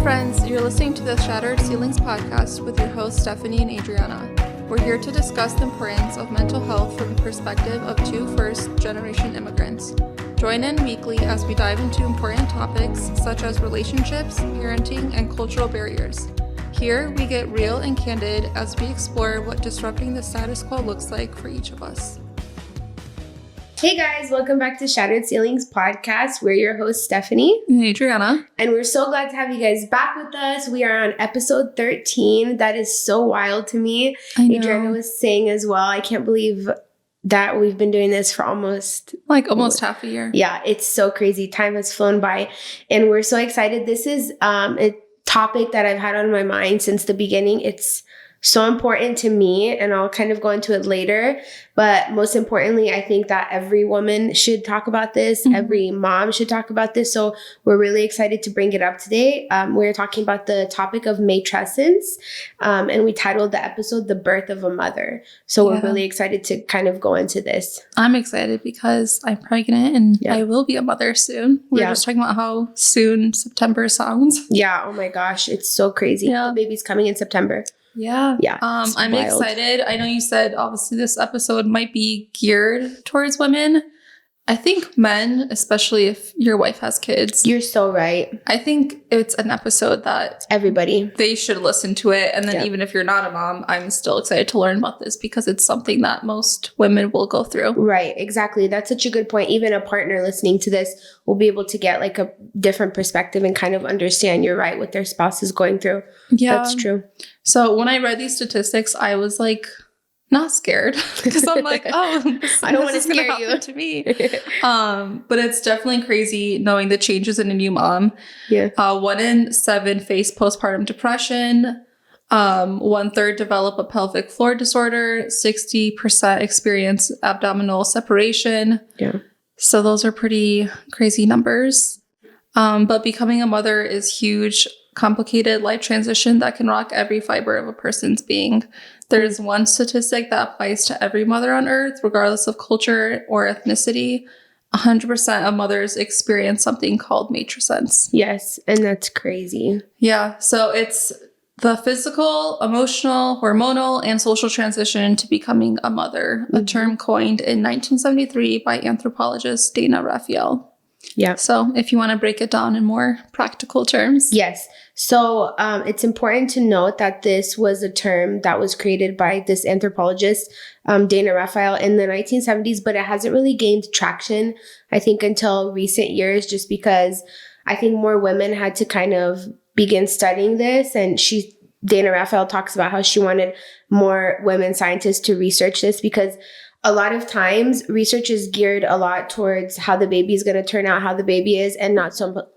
friends, you're listening to the Shattered Ceilings podcast with your hosts Stephanie and Adriana. We're here to discuss the importance of mental health from the perspective of two first-generation immigrants. Join in weekly as we dive into important topics such as relationships, parenting, and cultural barriers. Here, we get real and candid as we explore what disrupting the status quo looks like for each of us. Hey guys, welcome back to Shattered Ceilings podcast. We're your hosts, Stephanie and Adriana. And we're so glad to have you guys back with us. We are on episode 13. That is so wild to me. Adriana was saying as well, I can't believe that we've been doing this for almost half a year. Yeah, it's so crazy. Time has flown by and we're so excited. This is a topic that I've had on my mind since the beginning. It's so important to me, and I'll kind of go into it later. But most importantly, I think that every woman should talk about this. Mm-hmm. Every mom should talk about this. So we're really excited to bring it up today. We're talking about the topic of matrescence, and we titled the episode "The Birth of a Mother." So we're really excited to kind of go into this. I'm excited because I'm pregnant and I will be a mother soon. We were just talking about how soon September sounds. Yeah. Oh my gosh, it's so crazy. Yeah. The baby's coming in September. Yeah. I'm excited. I know you said obviously this episode might be geared towards women. I think men, especially if your wife has kids. You're so right. I think it's an episode that they should listen to it. And then even if you're not a mom, I'm still excited to learn about this because it's something that most women will go through. Right. Exactly. That's such a good point. Even a partner listening to this will be able to get like a different perspective and kind of understand, you're right, what their spouse is going through. Yeah. That's true. So when I read these statistics, I was like, not scared because I'm like, I don't want to scare you to me. But it's definitely crazy knowing the changes in a new mom. Yeah. 1 in 7 face postpartum depression. 1/3 develop a pelvic floor disorder. 60% experience abdominal separation. Yeah. So those are pretty crazy numbers. But becoming a mother is huge, complicated life transition that can rock every fiber of a person's being. There's one statistic that applies to every mother on earth, regardless of culture or ethnicity. 100% of mothers experience something called matrescence. Yes, and that's crazy. Yeah, so it's the physical, emotional, hormonal, and social transition to becoming a mother, a term coined in 1973 by anthropologist Dana Raphael. Yeah. So if you want to break it down in more practical terms. Yes. So it's important to note that this was a term that was created by this anthropologist, Dana Raphael, in the 1970s, but it hasn't really gained traction, I think, until recent years, just because I think more women had to kind of begin studying this. And Dana Raphael talks about how she wanted more women scientists to research this because a lot of times research is geared a lot towards how the baby is going to turn out, how the baby is, and not so much,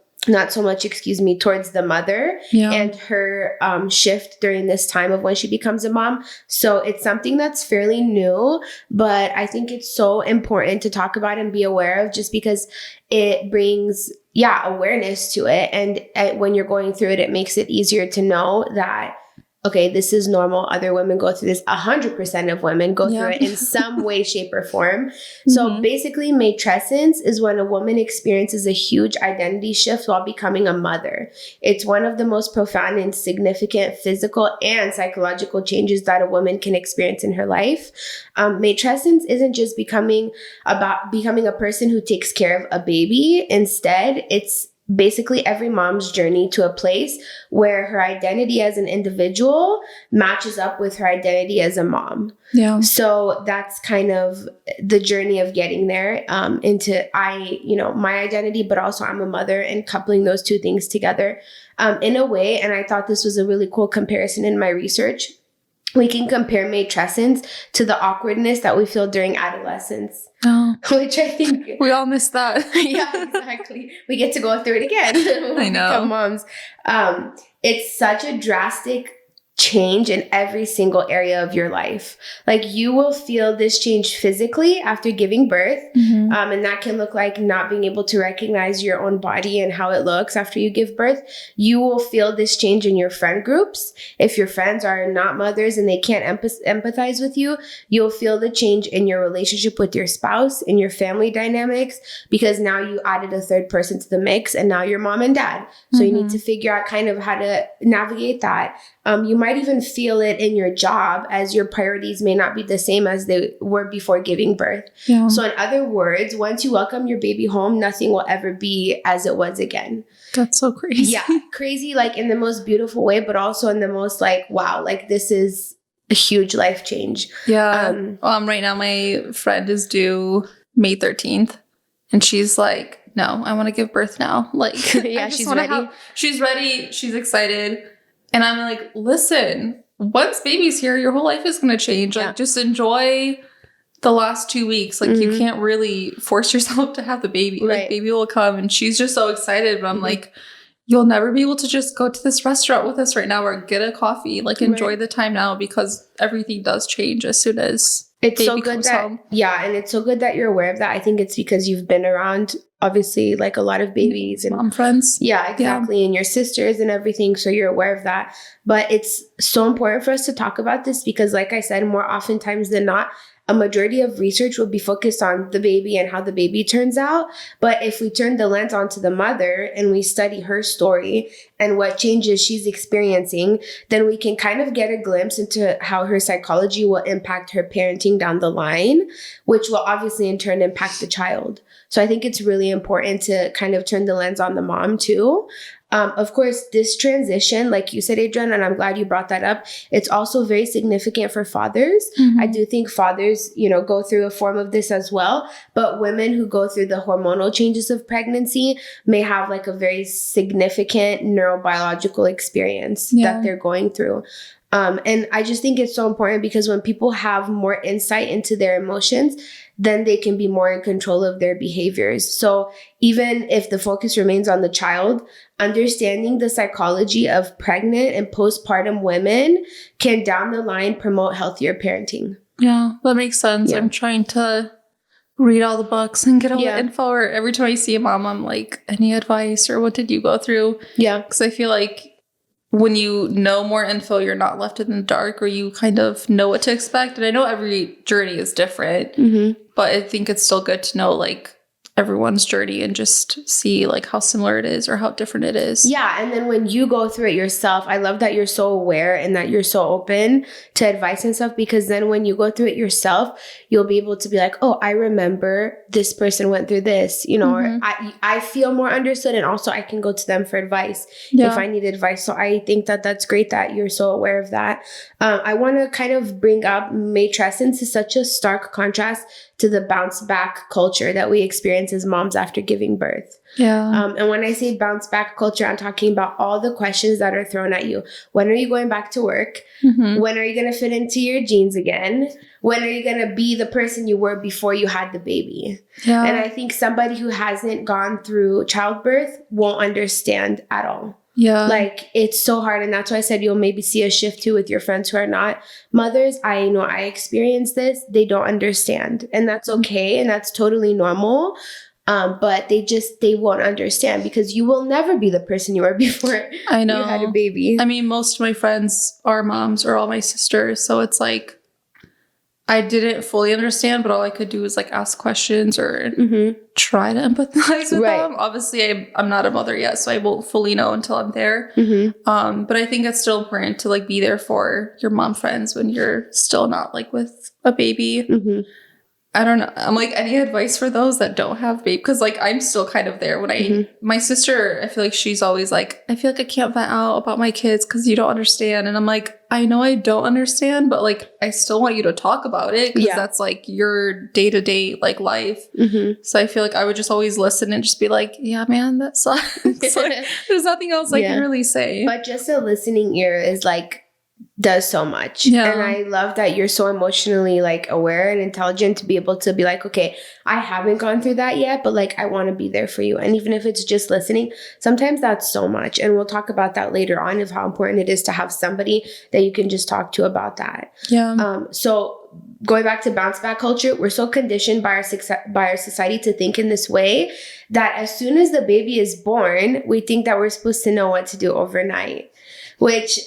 towards the mother and her shift during this time of when she becomes a mom. So it's something that's fairly new, but I think it's so important to talk about and be aware of just because it brings, awareness to it. And when you're going through it, it makes it easier to know that, okay, this is normal. Other women go through this. 100% of women go through it in some way, shape, or form. So basically, matrescence is when a woman experiences a huge identity shift while becoming a mother. It's one of the most profound and significant physical and psychological changes that a woman can experience in her life. Matrescence isn't just about becoming a person who takes care of a baby. Instead, it's basically every mom's journey to a place where her identity as an individual matches up with her identity as a mom. Yeah. So that's kind of the journey of getting there into my identity, but also I'm a mother, and coupling those two things together in a way. And I thought this was a really cool comparison in my research. We can compare matrescence to the awkwardness that we feel during adolescence. Oh. Which I think we all miss that. Yeah, exactly. We get to go through it again when we become moms. It's such a drastic change in every single area of your life. Like you will feel this change physically after giving birth. And that can look like not being able to recognize your own body and how it looks after you give birth. You will feel this change in your friend groups. If your friends are not mothers and they can't empathize with you, you'll feel the change in your relationship with your spouse, in your family dynamics, because now you added a third person to the mix and now you're mom and dad. So you need to figure out kind of how to navigate that. You might even feel it in your job, as your priorities may not be the same as they were before giving birth. Yeah. So in other words, once you welcome your baby home, nothing will ever be as it was again. That's so crazy. Yeah. Crazy, like in the most beautiful way, but also in the most like, wow, like this is a huge life change. Yeah. Right now my friend is due May 13th and she's like, no, I want to give birth now. Like, yeah, she's ready. She's ready. She's excited. And I'm like, listen, once baby's here, your whole life is going to change. Like, just enjoy the last 2 weeks. Like, you can't really force yourself to have the baby. Right. Like, baby will come. And she's just so excited. But I'm like, you'll never be able to just go to this restaurant with us right now or get a coffee. Like, enjoy the time now because everything does change as soon as it's so good that home. Yeah, and it's so good that you're aware of that. I think it's because you've been around, obviously, like a lot of babies and mom friends. Yeah, exactly. Yeah. And your sisters and everything. So you're aware of that. But it's so important for us to talk about this because, like I said, more oftentimes than not, a majority of research will be focused on the baby and how the baby turns out. But if we turn the lens onto the mother and we study her story and what changes she's experiencing, then we can kind of get a glimpse into how her psychology will impact her parenting down the line, which will obviously in turn impact the child. So I think it's really important to kind of turn the lens on the mom too. Of course, this transition, like you said, Adrian, and I'm glad you brought that up, it's also very significant for fathers. I do think fathers, go through a form of this as well. But women who go through the hormonal changes of pregnancy may have like a very significant neurobiological experience that they're going through. And I just think it's so important because when people have more insight into their emotions, then they can be more in control of their behaviors. So even if the focus remains on the child, understanding the psychology of pregnant and postpartum women can down the line promote healthier parenting. Yeah, that makes sense. Yeah. I'm trying to read all the books and get all the info. Or every time I see a mom, I'm like, any advice or what did you go through? Yeah. Because I feel like when you know more info, you're not left in the dark or you kind of know what to expect. And I know every journey is different, but I think it's still good to know like everyone's journey and just see like how similar it is or how different it is. Yeah. And then when you go through it yourself, I love that you're so aware and that you're so open to advice and stuff, because then when you go through it yourself, you'll be able to be like, oh, I remember this person went through this, or I feel more understood. And also I can go to them for advice if I need advice. So I think that that's great that you're so aware of that. I want to kind of bring up matrescence is such a stark contrast to the bounce back culture that we experience as moms after giving birth. Yeah. And when I say bounce back culture, I'm talking about all the questions that are thrown at you. When are you going back to work? When are you going to fit into your jeans again? When are you going to be the person you were before you had the baby? Yeah. And I think somebody who hasn't gone through childbirth won't understand at all. Yeah. Like it's so hard. And that's why I said you'll maybe see a shift too with your friends who are not mothers. I know I experienced this. They don't understand. And that's okay. And that's totally normal. But they won't understand because you will never be the person you were before you had a baby. I mean, most of my friends are moms or all my sisters. So it's like, I didn't fully understand, but all I could do was like ask questions or try to empathize with them. Obviously, I'm not a mother yet, so I won't fully know until I'm there. But I think it's still important to like be there for your mom friends when you're still not like with a baby. I don't know. I'm like, any advice for those that don't have baby? Because like I'm still kind of there. When my sister, I feel like she's always like, I feel like I can't vent out about my kids because you don't understand. And I'm like, I know I don't understand, but like I still want you to talk about it because that's like your day-to-day like life. So I feel like I would just always listen and just be like, yeah, man, that sucks. Like, there's nothing else I can really say. But just a listening ear is like does so much. Yeah. And I love that you're so emotionally like aware and intelligent to be able to be like, okay, I haven't gone through that yet, but like I want to be there for you. And even if it's just listening, sometimes that's so much. And we'll talk about that later on, of how important it is to have somebody that you can just talk to about that. Yeah. So going back to bounce back culture, we're so conditioned by our society to think in this way that as soon as the baby is born, we think that we're supposed to know what to do overnight, which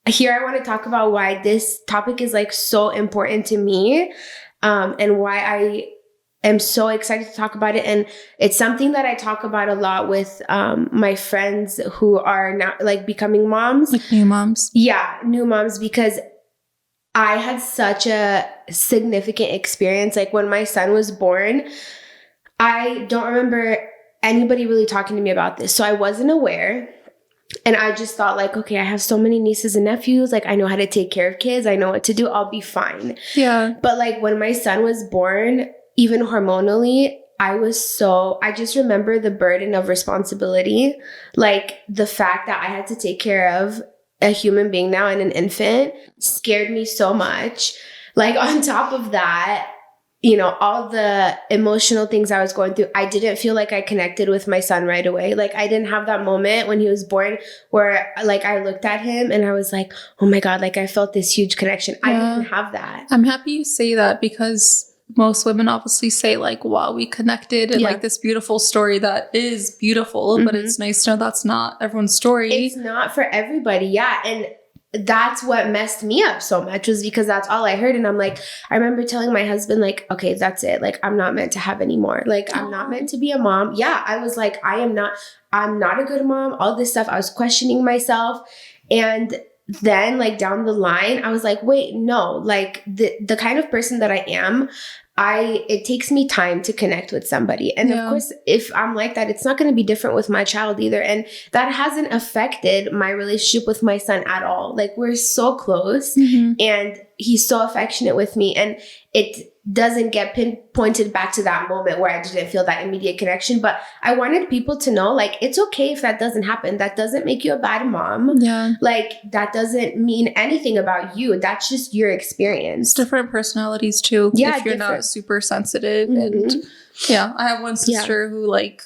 here I want to talk about why this topic is like so important to me, and why I am so excited to talk about it. And it's something that I talk about a lot with my friends who are now like becoming moms. Like new moms. Yeah, new moms, because I had such a significant experience. Like when my son was born, I don't remember anybody really talking to me about this. So I wasn't aware. And I just thought like, okay, I have so many nieces and nephews. Like I know how to take care of kids. I know what to do. I'll be fine. Yeah. But like when my son was born, even hormonally, I just remember the burden of responsibility. Like the fact that I had to take care of a human being now and an infant scared me so much. Like on top of that, you know, all the emotional things I was going through, I didn't feel like I connected with my son right away. Like I didn't have that moment when he was born where like I looked at him and I was like, oh my God, like I felt this huge connection. Yeah. I didn't have that. I'm happy you say that, because most women obviously say like, wow, we connected, and like this beautiful story that is beautiful, but it's nice to know that's not everyone's story. It's not for everybody. Yeah. And that's what messed me up so much, was because that's all I heard. And I'm like, I remember telling my husband, like, okay, that's it. Like, I'm not meant to have any more. Like, I'm not meant to be a mom. Yeah. I was like, I'm not a good mom. All this stuff. I was questioning myself. And then like down the line, I was like, wait, no, like the kind of person that I am, it takes me time to connect with somebody. And of course, if I'm like that, it's not going to be different with my child either. And that hasn't affected my relationship with my son at all. Like we're so close and he's so affectionate with me. And it doesn't get pinpointed back to that moment where I didn't feel that immediate connection. But I wanted people to know, like, it's okay if that doesn't happen. That doesn't make you a bad mom. Yeah. Like, that doesn't mean anything about you. That's just your experience. It's different personalities too. Yeah, if you're not super sensitive. And yeah, I have one sister who like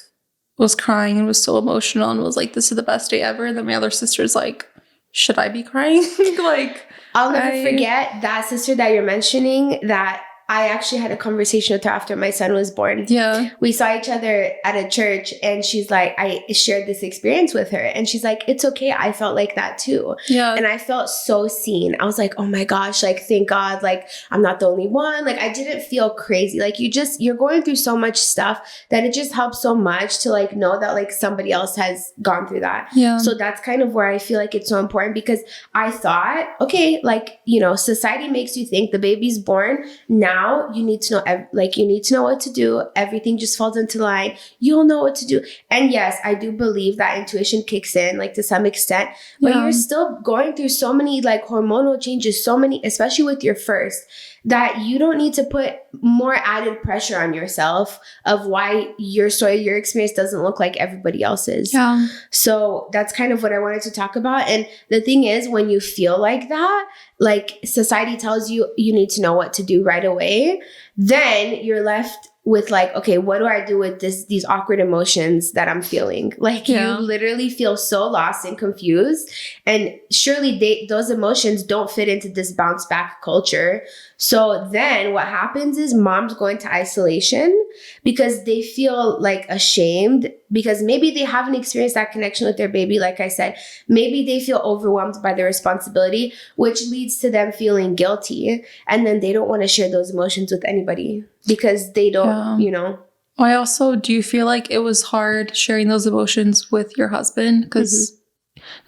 was crying and was so emotional and was like, this is the best day ever. And then my other sister's like, should I be crying? Like, I'll never forget that sister that you're mentioning, that I actually had a conversation with her after my son was born. Yeah. We saw each other at a church and she's like, I shared this experience with her. And she's like, it's okay. I felt like that too. Yeah. And I felt so seen. I was like, oh my gosh, like, thank God, like, I'm not the only one. Like, I didn't feel crazy. Like, you're going through so much stuff that it just helps so much to like know that like somebody else has gone through that. Yeah. So that's kind of where I feel like it's so important, because I thought, okay, like, you know, society makes you think the baby's born. Now you need to know, you need to know what to do. Everything just falls into line. You'll know what to do. And yes, I do believe that intuition kicks in, like to some extent, but you're still going through so many like hormonal changes, so many, especially with your first, that you don't need to put more added pressure on yourself of why your story, your experience doesn't look like everybody else's. Yeah. So that's kind of what I wanted to talk about. And the thing is, when you feel like that, like society tells you, you need to know what to do right away, then you're left with like, okay, what do I do with these awkward emotions that I'm feeling? Like you literally feel so lost and confused. And surely those emotions don't fit into this bounce back culture. So then what happens is moms go into isolation because they feel like ashamed, because maybe they haven't experienced that connection with their baby. Like I said, maybe they feel overwhelmed by the responsibility, which leads to them feeling guilty. And then they don't want to share those emotions with anybody because they don't, you know. Do you feel like it was hard sharing those emotions with your husband? Because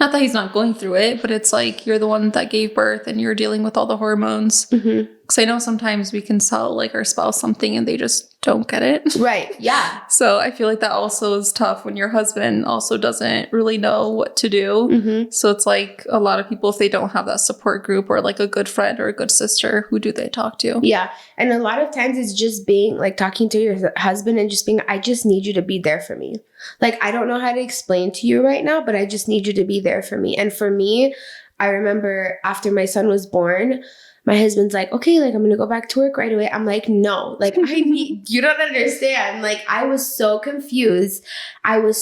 not that he's not going through it, but it's like you're the one that gave birth and you're dealing with all the hormones. Because I know sometimes we can tell like our spouse something and they just don't get it. Right. Yeah. So I feel like that also is tough when your husband also doesn't really know what to do. So it's like a lot of people, if they don't have that support group or like a good friend or a good sister, who do they talk to? Yeah. And a lot of times it's just being like talking to your husband and just being, I just need you to be there for me. Like, I don't know how to explain to you right now, but I just need you to be there for me. And for me, I remember after my son was born, my husband's like, okay, like I'm going to go back to work right away. I'm like, no, like you don't understand. Like I was so confused. I had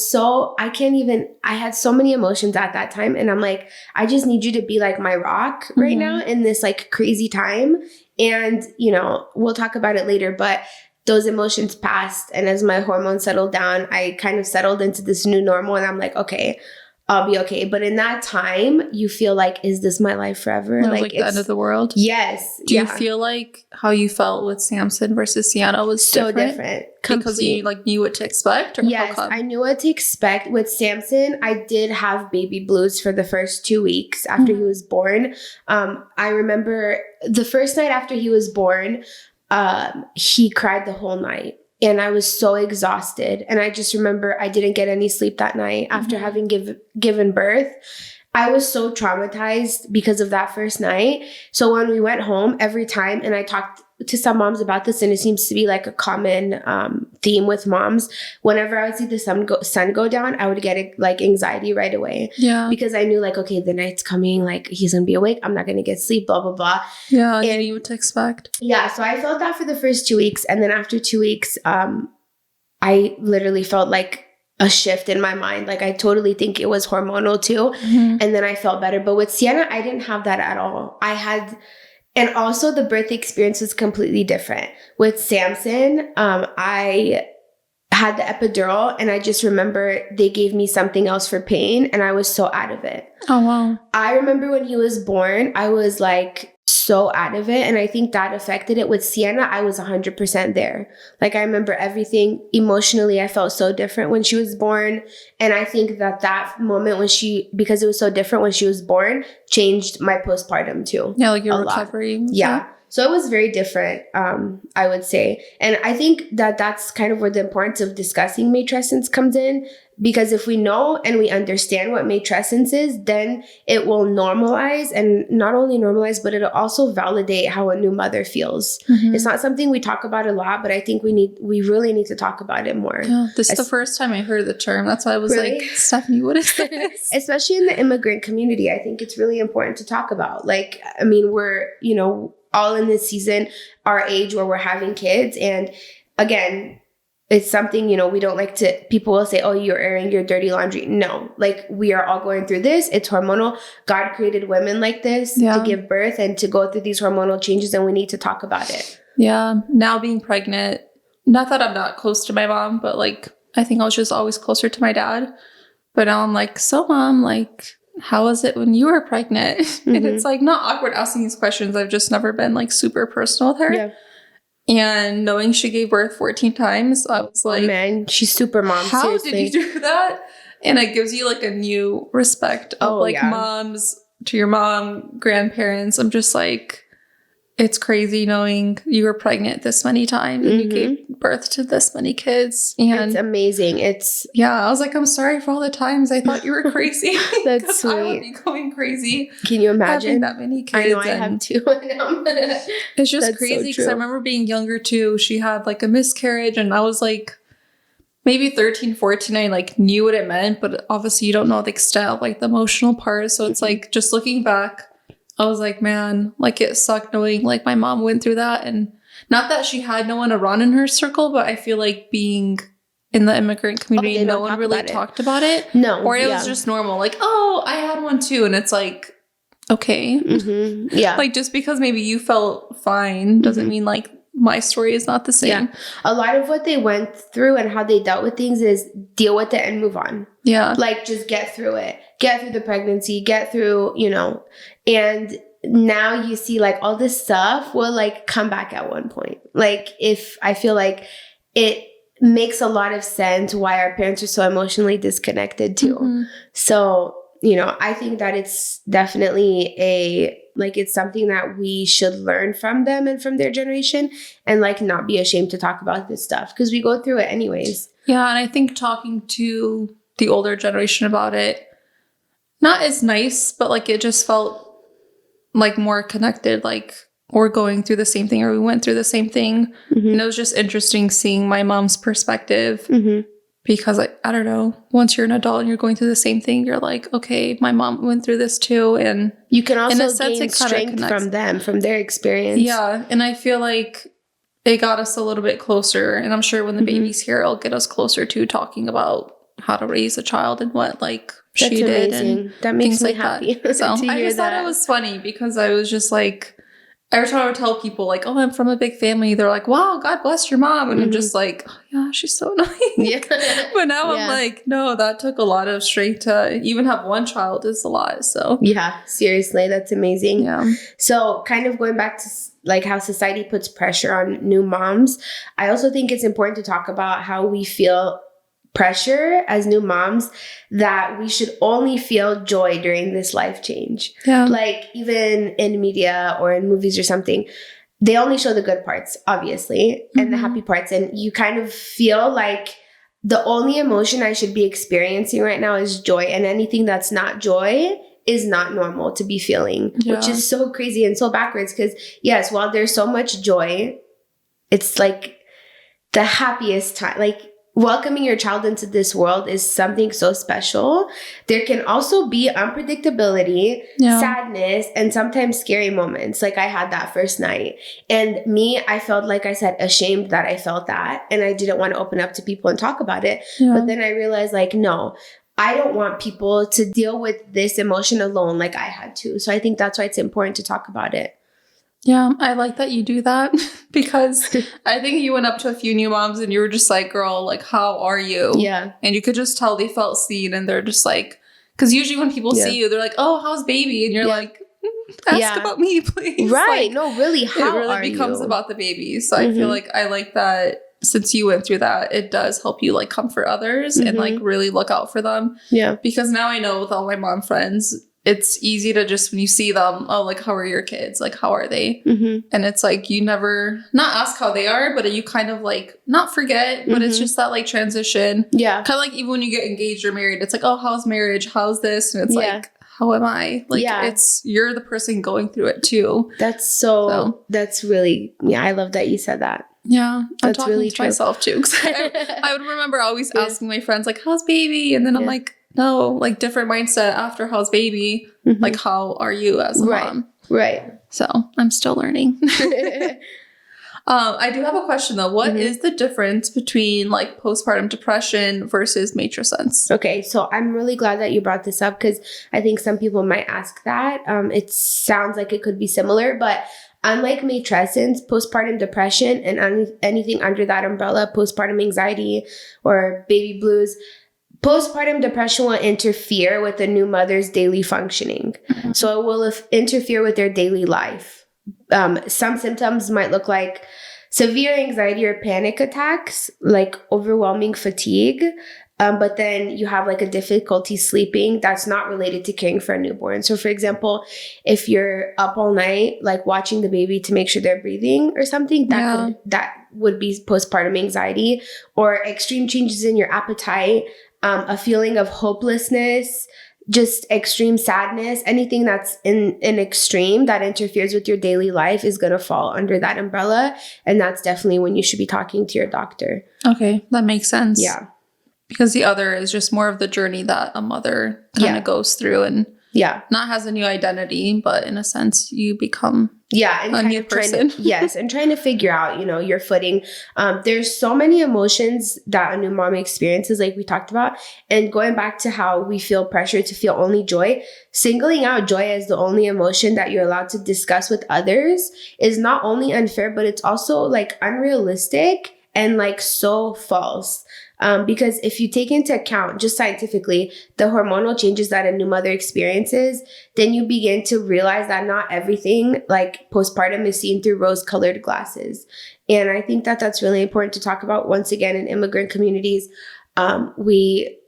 so many emotions at that time. And I'm like, I just need you to be like my rock right now in this like crazy time. And, you know, we'll talk about it later, but those emotions passed. And as my hormones settled down, I kind of settled into this new normal. And I'm like, okay, I'll be okay. But in that time, you feel like, is this my life forever? Like the end of the world? Yes. Do you feel like how you felt with Samson versus Sienna was so different? Because you like knew what to expect? Or yes, I knew what to expect. With Samson, I did have baby blues for the first 2 weeks after he was born. I remember the first night after he was born, he cried the whole night. And I was so exhausted. And I just remember I didn't get any sleep that night after having given birth. I was so traumatized because of that first night. So when we went home, every time, and I talked to some moms about this, and it seems to be like a common theme with moms, whenever I would see the sun go down, I would get like anxiety right away. Yeah. Because I knew like, okay, the night's coming, like he's going to be awake. I'm not going to get sleep, blah, blah, blah. Yeah, and you knew what to expect. Yeah, so I felt that for the first 2 weeks. And then after 2 weeks, I literally felt like a shift in my mind. Like I totally think it was hormonal too. And then I felt better. But with Sienna, I didn't have that at all. And also the birth experience was completely different. With Samson, I had the epidural, and I just remember they gave me something else for pain, and I was so out of it. Oh, wow. I remember when he was born, I was like so out of it, and I think that affected it. With Sienna, I was 100% there. Like I remember everything emotionally. I felt so different when she was born, and I think that moment because it was so different when she was born, changed my postpartum too. Yeah, like your recovery. Yeah. So it was very different, I would say. And I think that's kind of where the importance of discussing matrescence comes in. Because if we know and we understand what matrescence is, then it will normalize, and not only normalize, but it'll also validate how a new mother feels. It's not something we talk about a lot, but I think we really need to talk about it more. Yeah, this is the first time I heard the term. That's why I was like, Stephanie, what is this? Especially in the immigrant community, I think it's really important to talk about. Like, I mean, we're, you know, all in this season, our age where we're having kids. And again, it's something, you know, we don't like to, people will say, oh, you're airing your dirty laundry. No, like we are all going through this. It's hormonal. God created women like this to give birth and to go through these hormonal changes, and we need to talk about it. Yeah. Now being pregnant, not that I'm not close to my mom, but like, I think I was just always closer to my dad. But now I'm like, so mom, like, how was it when you were pregnant? And it's like not awkward asking these questions. I've just never been like super personal with her. Yeah. And knowing she gave birth 14 times, I was like, oh, man, she's super mom. How seriously. Did you do that? And it gives you like a new respect of moms to your mom, grandparents. I'm just like, it's crazy knowing you were pregnant this many times and you gave birth to this many kids. And it's amazing. I was like, I'm sorry for all the times I thought you were crazy. That's sweet. I would be going crazy. Can you imagine that many kids? I know, I have two. It's just crazy because I remember being younger too. She had like a miscarriage, and I was like maybe 13, 14. I like knew what it meant, but obviously you don't know the extent of like the emotional part. So it's like just looking back, I was like, man, like it sucked knowing like my mom went through that. And not that she had no one around in her circle, but I feel like being in the immigrant community, no one really talked about it. No. Or it was just normal. Like, oh, I had one too. And it's like, okay. Yeah. Like just because maybe you felt fine doesn't mean like my story is not the same. Yeah. A lot of what they went through and how they dealt with things is deal with it and move on. Yeah. Like just get through it. Get through the pregnancy, get through, you know, and now you see like all this stuff will like come back at one point. Like if I feel like it makes a lot of sense why our parents are so emotionally disconnected too. So, you know, I think that it's definitely it's something that we should learn from them and from their generation, and like not be ashamed to talk about this stuff because we go through it anyways. Yeah. And I think talking to the older generation about it, not as nice, but like it just felt like more connected, like we're going through the same thing or we went through the same thing. And it was just interesting seeing my mom's perspective because I don't know, once you're an adult and you're going through the same thing, you're like, okay, my mom went through this too. And you can also in a sense, gain strength from them, from their experience. Yeah. And I feel like it got us a little bit closer. And I'm sure when the baby's here, it'll get us closer to talking about how to raise a child and what like That's she did. amazing. And that makes things me like happy. That. So I just thought it was funny because I was just like, every time I would tell people like, oh, I'm from a big family, they're like, wow, God bless your mom. And I'm just like, oh, yeah, she's so nice. Yeah. But now I'm like, no, that took a lot of strength to even have one child is a lot. So yeah, seriously, that's amazing. Yeah. So kind of going back to like how society puts pressure on new moms, I also think it's important to talk about how we feel pressure as new moms, that we should only feel joy during this life change. Yeah. Like even in media or in movies or something, they only show the good parts, obviously, and the happy parts. And you kind of feel like the only emotion I should be experiencing right now is joy. And anything that's not joy is not normal to be feeling, which is so crazy and so backwards. Because yes, while there's so much joy, it's like the happiest time. Like welcoming your child into this world is something so special. There can also be unpredictability, sadness, and sometimes scary moments. Like I had that first night. And me, I felt, like I said, ashamed that I felt that. And I didn't want to open up to people and talk about it. Yeah. But then I realized like, no, I don't want people to deal with this emotion alone like I had to. So I think that's why it's important to talk about it. Yeah, I like that you do that because I think you went up to a few new moms and you were just like, girl, like, how are you? Yeah. And you could just tell they felt seen and they're just like, because usually when people see you, they're like, oh, how's baby? And you're like, ask about me, please. Right. Like, no, really, how it really becomes about the baby. So I feel like I like that since you went through that, it does help you like comfort others and like really look out for them. Yeah. Because now I know with all my mom friends, it's easy to just, when you see them, oh, like, how are your kids? Like, how are they? And it's like, you never, not ask how they are, but you kind of like, not forget, but it's just that like transition. Yeah. Kind of like even when you get engaged or married, it's like, oh, how's marriage? How's this? And it's like, how am I? Like, it's, you're the person going through it too. That's that's really, I love that you said that. Yeah, I'm talking really to myself too. Because I would remember always asking my friends, like, how's baby? And then I'm like, no, like different mindset after how's baby. Like, how are you as a mom? Right. So I'm still learning. I do have a question though. What is the difference between like postpartum depression versus matrescence? Okay, so I'm really glad that you brought this up because I think some people might ask that. It sounds like it could be similar, but unlike matrescence, postpartum depression, and anything under that umbrella, postpartum anxiety or baby blues, postpartum depression will interfere with the new mother's daily functioning. So it will interfere with their daily life. Some symptoms might look like severe anxiety or panic attacks, like overwhelming fatigue. But then you have like a difficulty sleeping that's not related to caring for a newborn. So for example, if you're up all night, like watching the baby to make sure they're breathing or something, that would be postpartum anxiety. Or extreme changes in your appetite, a feeling of hopelessness, just extreme sadness, anything that's in an extreme that interferes with your daily life is going to fall under that umbrella. And that's definitely when you should be talking to your doctor. Okay, that makes sense. Yeah. Because the other is just more of the journey that a mother kind of goes through and not has a new identity, but in a sense you become and a new person. And trying to figure out, your footing. There's so many emotions that a new mom experiences, like we talked about. And going back to how we feel pressure to feel only joy, singling out joy as the only emotion that you're allowed to discuss with others is not only unfair, but it's also like unrealistic and like so false. Because if you take into account just scientifically the hormonal changes that a new mother experiences, then you begin to realize that not everything like postpartum is seen through rose-colored glasses. And I think that that's really important to talk about. Once again, in immigrant communities, we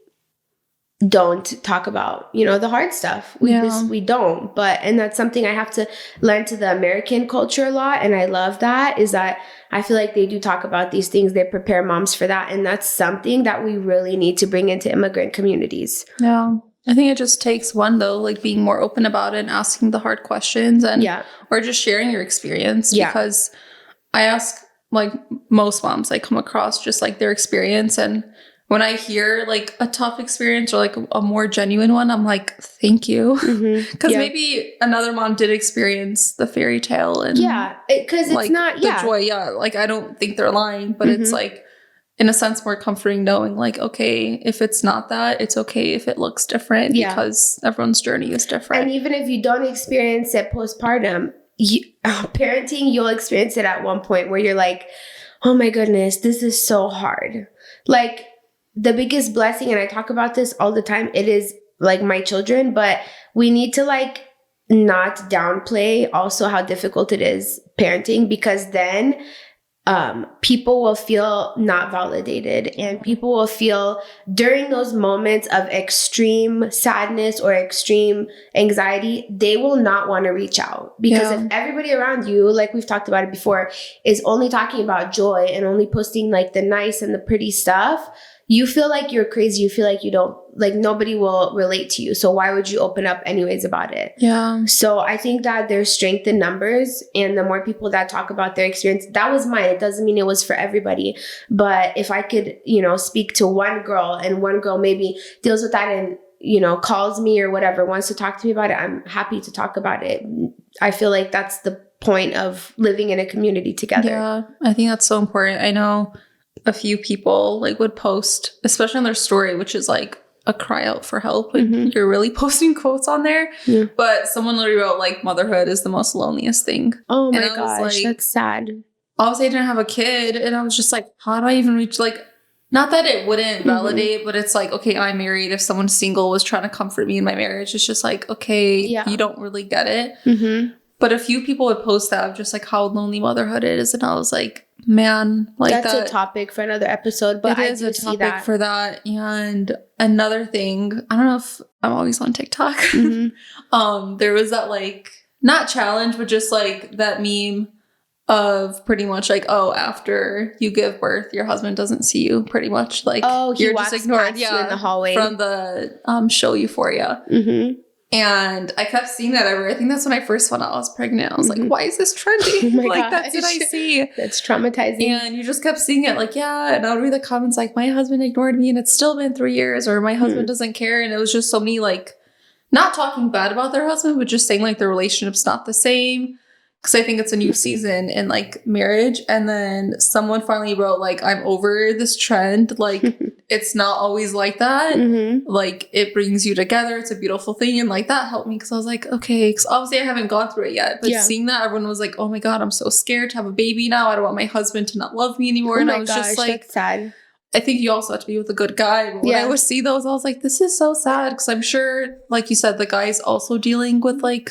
don't talk about, the hard stuff. We don't. And that's something I have to learn to the American culture a lot. And I love that, is that I feel like they do talk about these things. They prepare moms for that. And that's something that we really need to bring into immigrant communities. Yeah. I think it just takes one though, like being more open about it and asking the hard questions and or just sharing your experience. Because I ask like most moms I come across just like their experience, and when I hear like a tough experience or like a more genuine one, I'm like, thank you. Because maybe another mom did experience the fairy tale and because like it's not the joy. Yeah. Like I don't think they're lying, but it's like in a sense more comforting knowing like, okay, if it's not that, it's okay if it looks different because everyone's journey is different. And even if you don't experience it postpartum, parenting, you'll experience it at one point where you're like, oh my goodness, this is so hard. Like the biggest blessing, and I talk about this all the time, it is like my children, but we need to like not downplay also how difficult it is parenting, because then people will feel not validated, and people will feel during those moments of extreme sadness or extreme anxiety, they will not want to reach out, because if everybody around you, like we've talked about it before, is only talking about joy and only posting like the nice and the pretty stuff, you feel like you're crazy. You feel like you don't, like nobody will relate to you. So why would you open up anyways about it? Yeah. So I think that there's strength in numbers, and the more people that talk about their experience, that was mine. It doesn't mean it was for everybody. But if I could, speak to one girl, and one girl maybe deals with that and, calls me or whatever, wants to talk to me about it, I'm happy to talk about it. I feel like that's the point of living in a community together. Yeah. I think that's so important. I know a few people like would post, especially on their story, which is like a cry out for help. Like you're really posting quotes on there. Yeah. But someone literally wrote like motherhood is the most loneliest thing. Oh my gosh, like, that's sad. Obviously I didn't have a kid, and I was just like, how do I even reach, like, not that it wouldn't validate, but it's like, okay, I'm married. If someone single was trying to comfort me in my marriage, it's just like, okay, you don't really get it. But a few people would post that of just like how lonely motherhood is, and I was like, man, like that's a topic for another episode, but it is a topic for that. And another thing, I don't know if I'm always on TikTok. There was that like, not challenge, but just like that meme of pretty much like, oh, after you give birth, your husband doesn't see you, pretty much. Like, you're just ignored you in the hallway from the show Euphoria. And I kept seeing that everywhere. I think that's when I first found out I was pregnant. I was like, why is this trendy? Oh my like, gosh. that's what I see. That's traumatizing. And you just kept seeing it like, and I would read the comments like, my husband ignored me and it's still been 3 years, or my husband doesn't care. And it was just so many like, not talking bad about their husband, but just saying like their relationship's not the same. Because I think it's a new season in like marriage. And then someone finally wrote like, I'm over this trend. Like, it's not always like that. Like, it brings you together. It's a beautiful thing. And like, that helped me, because I was like, okay, because obviously I haven't gone through it yet. But seeing that, everyone was like, oh my God, I'm so scared to have a baby now. I don't want my husband to not love me anymore. And I was just like, that's sad. I think you also have to be with a good guy. But when I would see those, I was like, this is so sad. Because I'm sure, like you said, the guy's also dealing with like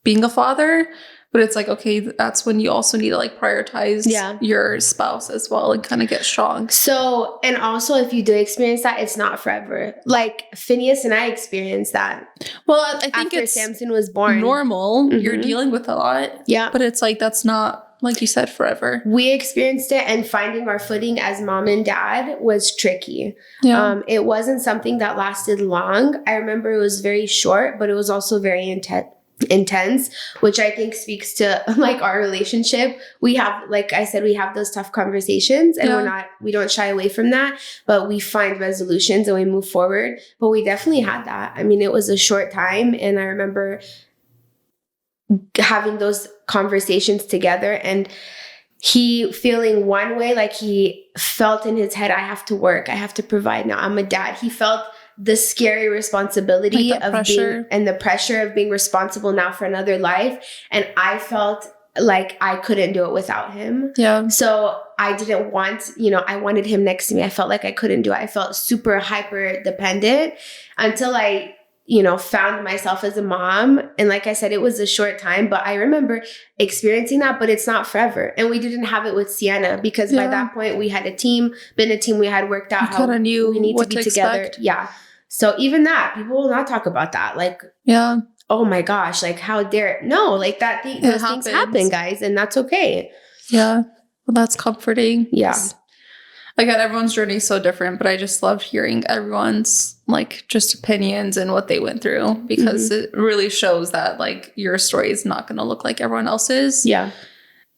being a father. But it's like, okay, that's when you also need to like prioritize your spouse as well and kind of get strong. So, and also if you do experience that, it's not forever. Like Phineas and I experienced that. Well, I think after it's Samson was born. Normal. You're dealing with a lot. Yeah. But it's like, that's not, like you said, forever. We experienced it, and finding our footing as mom and dad was tricky. Yeah. It wasn't something that lasted long. I remember it was very short, but it was also very intense, which I think speaks to like our relationship. We have, like I said, we have those tough conversations, and we don't shy away from that, but we find resolutions and we move forward. But we definitely had that. I mean, it was a short time, and I remember having those conversations together, and he feeling one way, like he felt in his head, I have to work, I have to provide now, I'm a dad. He felt the scary responsibility like of being, and the pressure of being responsible now for another life. And I felt like I couldn't do it without him. Yeah. So I didn't want, I wanted him next to me. I felt like I couldn't do it. I felt super hyper dependent until I, found myself as a mom. And like I said, it was a short time, but I remember experiencing that, but it's not forever. And we didn't have it with Sienna, because by that point we had a team, we had worked out how we need to be together. Expect. Yeah. So even that, people will not talk about that. Like, oh my gosh, like how dare, no, like that thing, those things happen, guys. And that's okay. Yeah. Well, that's comforting. Yeah. Again, everyone's journey is so different, but I just love hearing everyone's like just opinions and what they went through, because it really shows that like your story is not going to look like everyone else's. Yeah.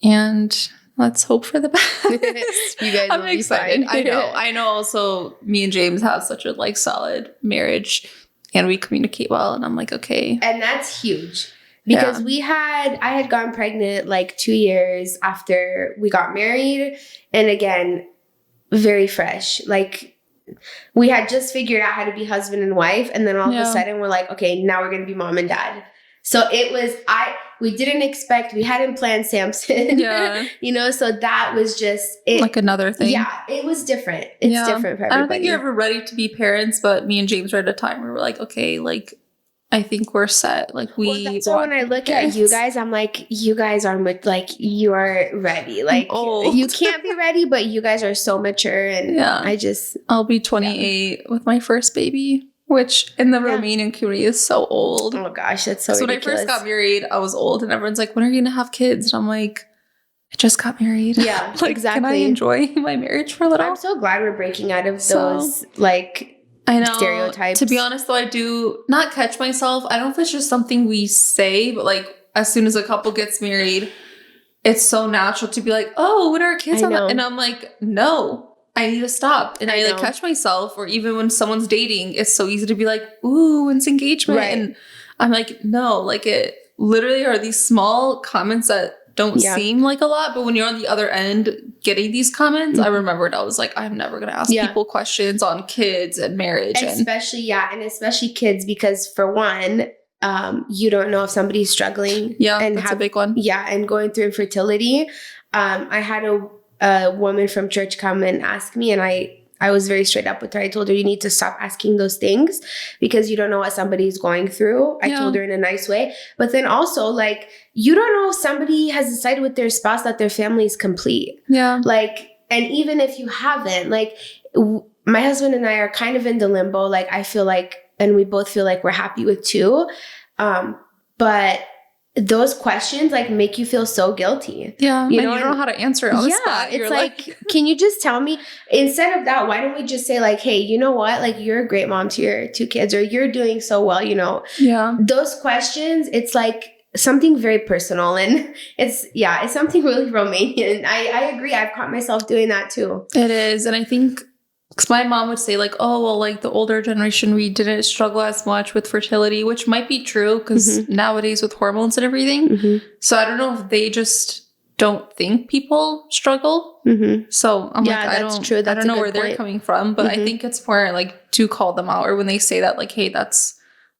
And let's hope for the best. You guys I'm will excited. be fine. I know also me and James have such a like solid marriage and we communicate well, and I'm like, okay. And that's huge. Because I had gotten pregnant like 2 years after we got married. And again, very fresh. Like we had just figured out how to be husband and wife. And then all of a sudden we're like, okay, now we're going to be mom and dad. So it was, we didn't expect, we hadn't planned Samson. Yeah. You know, so that was just it. Like another thing. Yeah, it was different. It's different for everybody. I don't think you're ever ready to be parents, but me and James were at a time where we're like, okay, like, I think we're set. Like so when I look at you guys, I'm like, you guys are like, you are ready. Like you can't be ready, but you guys are so mature. And I'll be 28 with my first baby, which in the Romanian community is so old. Oh gosh, that's so ridiculous. When I first got married, I was old and everyone's like, when are you going to have kids? And I'm like, I just got married. Yeah, like, exactly. Can I enjoy my marriage for a little? I'm so glad we're breaking out of those like I know. Stereotypes. To be honest, though, I do not catch myself. I don't know if it's just something we say, but like as soon as a couple gets married, it's so natural to be like, "Oh, when are our kids?" And I'm like, "No, I need to stop." And I like catch myself, or even when someone's dating, it's so easy to be like, "Ooh, when's engagement?" Right. And I'm like, "No, like it literally are these small comments that don't seem like a lot, but when you're on the other end getting these comments, I remembered I was like, I'm never going to ask people questions on kids and marriage. Especially kids, because for one, you don't know if somebody's struggling. Yeah, and that's a big one. Yeah, and going through infertility. I had a woman from church come and ask me, and I was very straight up with her. I told her, you need to stop asking those things because you don't know what somebody's going through. I told her in a nice way. But then also, like, you don't know if somebody has decided with their spouse that their family is complete. Yeah. Like, and even if you haven't, like, my husband and I are kind of in the limbo. Like, I feel like, and we both feel like we're happy with 2. But those questions like make you feel so guilty. Yeah. You don't know how to answer it on the spot. It's like, can you just tell me, instead of that, why don't we just say like, hey, you know what? Like, you're a great mom to your 2 kids, or you're doing so well, you know? Yeah. Those questions, it's like something very personal, and it's something really Romanian. I agree. I've caught myself doing that too. It is. And I think, because my mom would say like, oh, well, like the older generation, we didn't struggle as much with fertility, which might be true because nowadays with hormones and everything. So I don't know if they just don't think people struggle. So I'm like, I don't know where they're coming from, but I think it's more like to call them out, or when they say that, like, hey, that's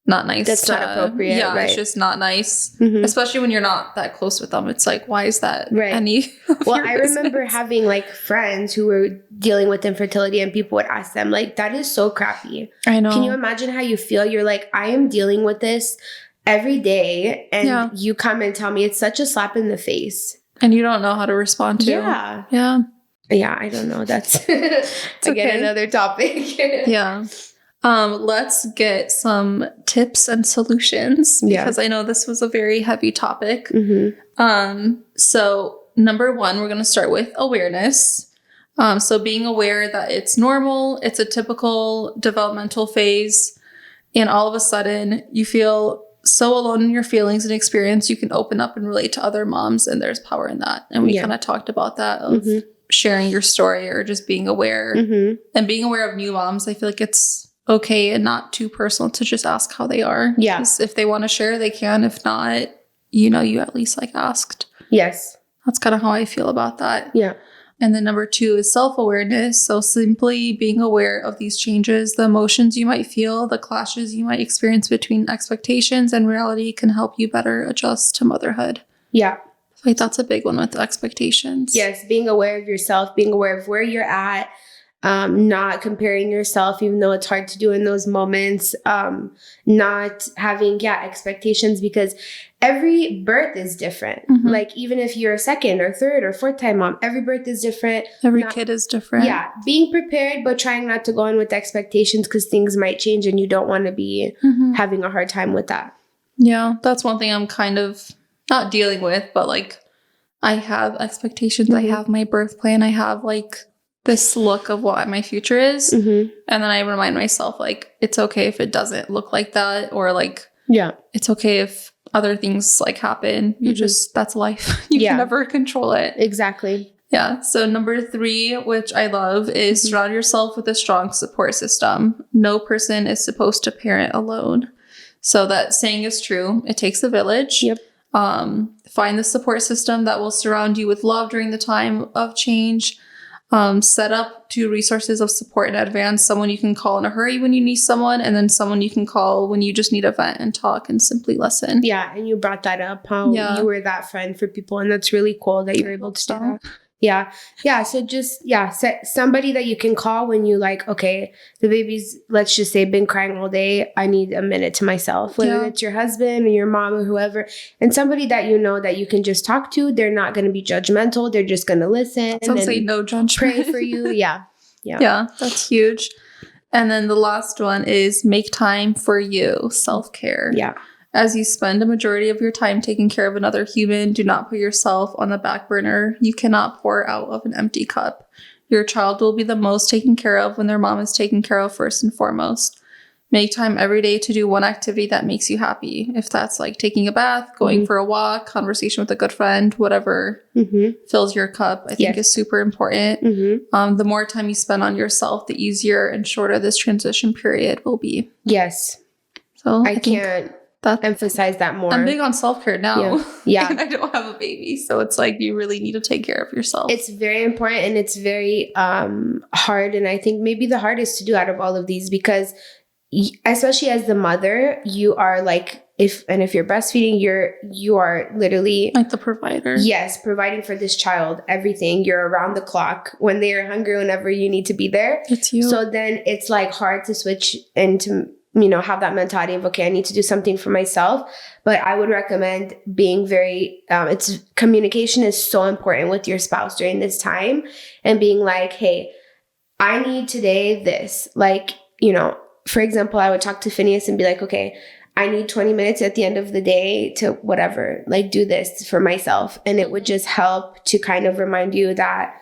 not nice. That's not appropriate. Yeah, right. It's just not nice. Especially when you're not that close with them. It's like, why is that any Well, I remember having like friends who were dealing with infertility, and people would ask them, like, that is so crappy. I know. Can you imagine how you feel? You're like, I am dealing with this every day, and you come and tell me. It's such a slap in the face. And you don't know how to respond to. Yeah. Yeah, I don't know. That's again another topic. Let's get some tips and solutions, because I know this was a very heavy topic. So number 1, we're going to start with awareness. So being aware that it's normal, it's a typical developmental phase, and all of a sudden you feel so alone in your feelings and experience, you can open up and relate to other moms, and there's power in that. And we kind of talked about that of sharing your story, or just being aware and being aware of new moms. I feel like it's okay and not too personal to just ask how they are. Yeah. If they want to share, they can. If not, you at least like asked. Yes. That's kind of how I feel about that. Yeah. And then number 2 is self-awareness. So simply being aware of these changes, the emotions you might feel, the clashes you might experience between expectations and reality can help you better adjust to motherhood. Yeah. Like that's a big one with expectations. Yes. Being aware of yourself, being aware of where you're at, not comparing yourself, even though it's hard to do in those moments, not having, expectations, because every birth is different. Like, even if you're a 2nd or 3rd or 4th time mom, every birth is different. Every kid is different. Yeah. Being prepared, but trying not to go in with expectations, because things might change and you don't want to be having a hard time with that. Yeah. That's one thing I'm kind of not dealing with, but like, I have expectations. I have my birth plan. I have like this look of what my future is. And then I remind myself, like, it's okay if it doesn't look like that, or like, it's okay if other things like happen. You just, that's life. You can never control it. Exactly. Yeah. So number 3, which I love, is surround yourself with a strong support system. No person is supposed to parent alone. So that saying is true. It takes a village. Yep. Find the support system that will surround you with love during the time of change. Set up 2 resources of support in advance. Someone you can call in a hurry when you need someone, and then someone you can call when you just need a vent and talk and simply listen. Yeah. And you brought that up, how you were that friend for people. And that's really cool that you're able to do that. Yeah. Yeah. So just, set somebody that you can call when you like, okay, the baby's, let's just say, been crying all day. I need a minute to myself, whether it's your husband or your mom or whoever, and somebody that you know that you can just talk to. They're not going to be judgmental. They're just going to listen. Some say no judgment. Pray for you. Yeah. Yeah. That's huge. And then the last one is make time for you, self-care. Yeah. As you spend a majority of your time taking care of another human, do not put yourself on the back burner. You cannot pour out of an empty cup. Your child will be the most taken care of when their mom is taken care of first and foremost. Make time every day to do one activity that makes you happy. If that's like taking a bath, going for a walk, conversation with a good friend, whatever fills your cup, I think is super important. The more time you spend on yourself, the easier and shorter this transition period will be. Yes. So I can't emphasize that more. I'm big on self-care now. Yeah. And I don't have a baby. So it's like you really need to take care of yourself. It's very important, and it's very hard. And I think maybe the hardest to do out of all of these, because especially as the mother, you are like, if you're breastfeeding, you are literally like the provider. Yes, providing for this child, everything. You're around the clock. When they are hungry, whenever you need to be there. It's you. So then it's like hard to switch and to have that mentality of, okay, I need to do something for myself. But I would recommend being very, communication is so important with your spouse during this time, and being like, hey, I need today this. Like, for example, I would talk to Phineas and be like, okay, I need 20 minutes at the end of the day to whatever, like do this for myself. And it would just help to kind of remind you that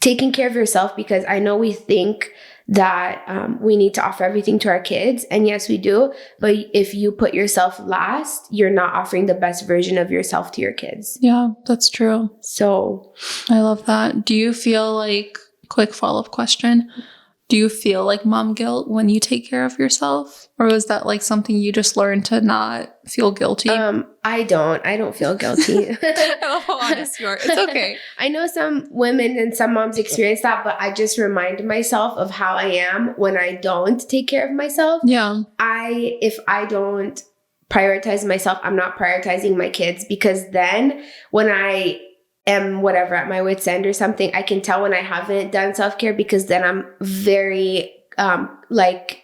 taking care of yourself, because I know we think that we need to offer everything to our kids. And yes, we do. But if you put yourself last, you're not offering the best version of yourself to your kids. Yeah, that's true. So I love that. Do you feel like, quick follow-up question, do you feel like mom guilt when you take care of yourself? Or is that like something you just learned to not feel guilty? I don't feel guilty. I love how honest you are. It's okay. I know some women and some moms experience that, but I just remind myself of how I am when I don't take care of myself. Yeah. If I don't prioritize myself, I'm not prioritizing my kids, because then when I am whatever at my wit's end or something, I can tell when I haven't done self-care, because then I'm very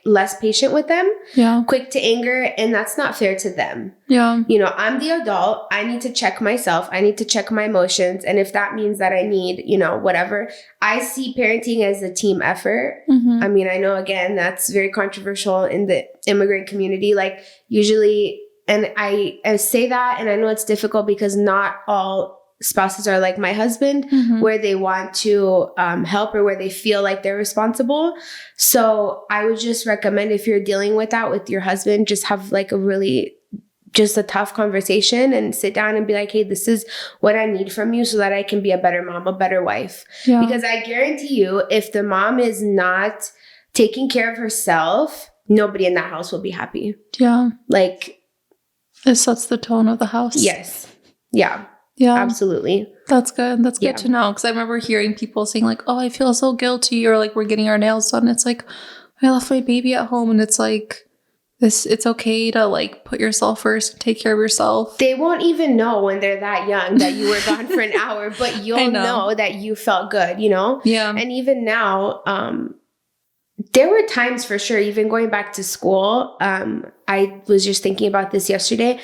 less patient with them, quick to anger, and that's not fair to them. Yeah. I'm the adult. I need to check myself. I need to check my emotions. And if that means that I need, whatever, I see parenting as a team effort. I mean, I know, again, that's very controversial in the immigrant community. Like usually, and I say that, and I know it's difficult because not all spouses are like my husband, where they want to help, or where they feel like they're responsible. So I would just recommend, if you're dealing with that with your husband, just have like just a tough conversation and sit down and be like, hey, this is what I need from you so that I can be a better mom, a better wife. Yeah. Because I guarantee you, if the mom is not taking care of herself, nobody in that house will be happy. Yeah. Like, it sets the tone of the house. Yes. Yeah. Yeah, absolutely. That's good. That's good to know. Because I remember hearing people saying like, oh, I feel so guilty, or like we're getting our nails done. It's like, I left my baby at home, and it's like, it's okay to like put yourself first and take care of yourself. They won't even know when they're that young that you were gone for an hour, but you'll know that you felt good, Yeah. And even now, there were times for sure, even going back to school, I was just thinking about this yesterday.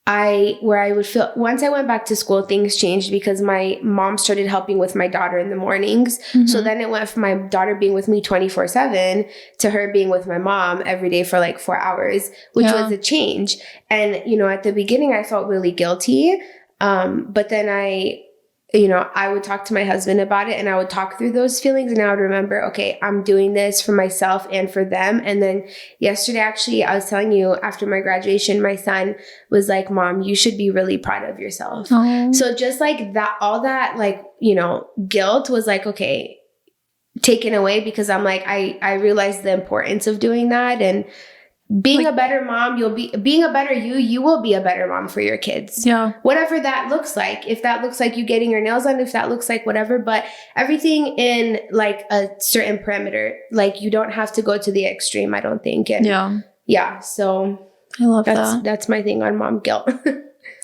Where I would feel, once I went back to school, things changed because my mom started helping with my daughter in the mornings. So then it went from my daughter being with me 24/7 to her being with my mom every day for like 4 hours, which was a change. And, at the beginning I felt really guilty. But then I would talk to my husband about it, and I would talk through those feelings, and I would remember, okay, I'm doing this for myself and for them. And then yesterday, actually, I was telling you, after my graduation, my son was like, Mom, you should be really proud of yourself. Aww. So just like that, all that, like, guilt was like, okay, taken away, because I'm like, I realized the importance of doing that. And being a better mom, being a better you will be a better mom for your kids. Yeah. Whatever that looks like. If that looks like you getting your nails done, if that looks like whatever, but everything in like a certain parameter, like you don't have to go to the extreme, I don't think. And yeah. So I love that. That's my thing on mom guilt.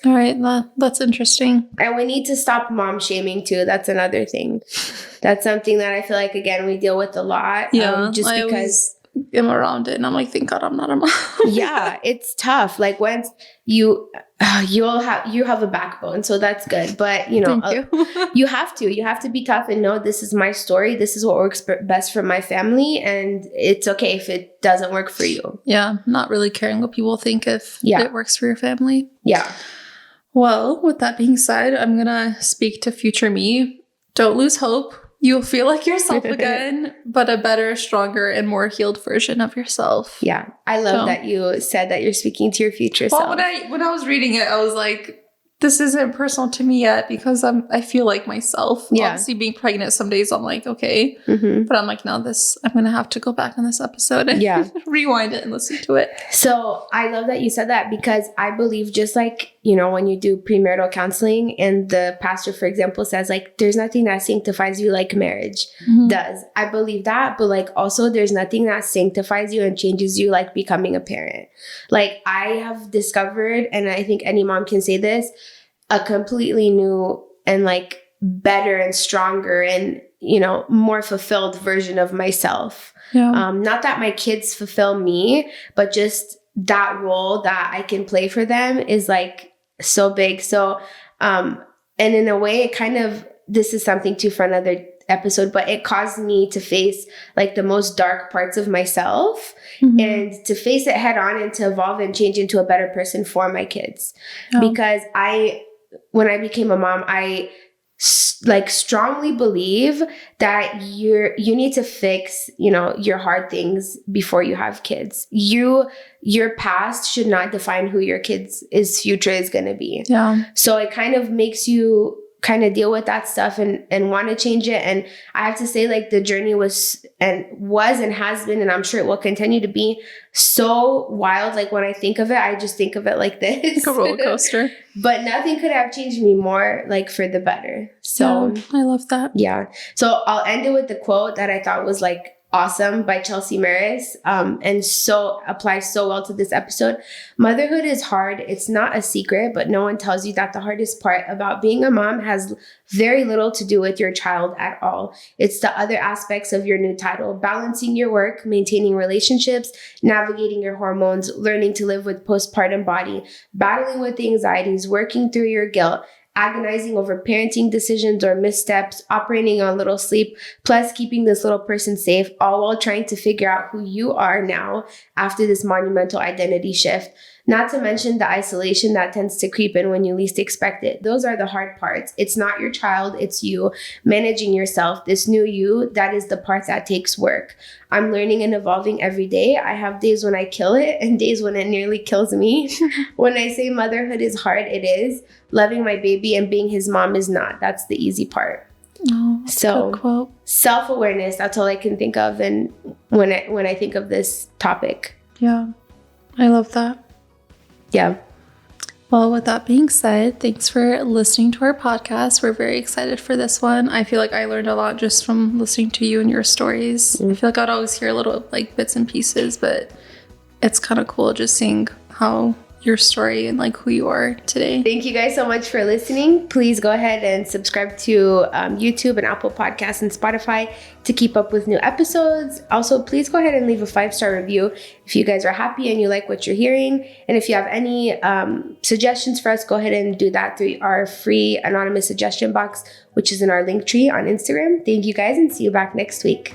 All right. That's interesting. And we need to stop mom shaming too. That's another thing. That's something that I feel like, again, we deal with a lot. Yeah. Just because I'm around it and I'm like, thank God I'm not a mom. Yeah, it's tough. Like once you have a backbone, so that's good. But Thank you. you have to be tough and know, this is my story. This is what works best for my family, and it's okay if it doesn't work for you. Yeah, not really caring what people think if it works for your family. Yeah. Well, with that being said, I'm gonna speak to future me. Don't lose hope. You'll feel like yourself again, but a better, stronger, and more healed version of yourself. Yeah. I love that you said that you're speaking to your future self. When I was reading it, I was like, this isn't personal to me yet, because I feel like myself. Yeah. Obviously, being pregnant, some days I'm like, okay. Mm-hmm. But I'm like, no, I'm going to have to go back on this episode and rewind it and listen to it. So I love that you said that, because I believe, just like, when you do premarital counseling and the pastor, for example, says like, there's nothing that sanctifies you like marriage does. I believe that, but like also there's nothing that sanctifies you and changes you like becoming a parent. Like I have discovered, and I think any mom can say this, a completely new and like better and stronger and, more fulfilled version of myself. Yeah. Not that my kids fulfill me, but just that role that I can play for them is like so big. So, and in a way, it kind of, this is something too for another episode, but it caused me to face like the most dark parts of myself and to face it head on and to evolve and change into a better person for my kids. Because when I became a mom, I like strongly believe that you need to fix, your hard things before you have kids. Your past should not define who your kids' future is going to be. Yeah. So it kind of makes you kind of deal with that stuff and want to change it. And I have to say, like, the journey was and has been, and I'm sure it will continue to be so wild. Like when I think of it, I just think of it like this. Like a roller coaster. But nothing could have changed me more, like, for the better. So I love that. Yeah. So I'll end it with the quote that I thought was like awesome by Chelsea Maris, and so applies so well to this episode. Motherhood is hard. It's not a secret, but no one tells you that the hardest part about being a mom has very little to do with your child at all. It's the other aspects of your new title: balancing your work, maintaining relationships, navigating your hormones, learning to live with postpartum body, battling with the anxieties, working through your guilt, agonizing over parenting decisions or missteps, operating on little sleep, plus keeping this little person safe, all while trying to figure out who you are now after this monumental identity shift. Not to mention the isolation that tends to creep in when you least expect it. Those are the hard parts. It's not your child, it's you managing yourself, this new you. That is the part that takes work. I'm learning and evolving every day. I have days when I kill it and days when it nearly kills me. When I say motherhood is hard, it is. Loving my baby and being his mom is not. That's the easy part. Oh, so good quote. Self-awareness, that's all I can think of, and when I think of this topic. Yeah, I love that. Yeah. Well, with that being said, thanks for listening to our podcast. We're very excited for this one. I feel like I learned a lot just from listening to you and your stories. I feel like I'd always hear little like bits and pieces, but it's kind of cool just seeing how your story and like who you are today. Thank you guys so much for listening. Please go ahead and subscribe to YouTube and Apple Podcasts and Spotify to keep up with new episodes. Also, please go ahead and leave a 5-star review if you guys are happy and you like what you're hearing. And if you have any suggestions for us, go ahead and do that through our free anonymous suggestion box, which is in our link tree on Instagram. Thank you guys, and see you back next week.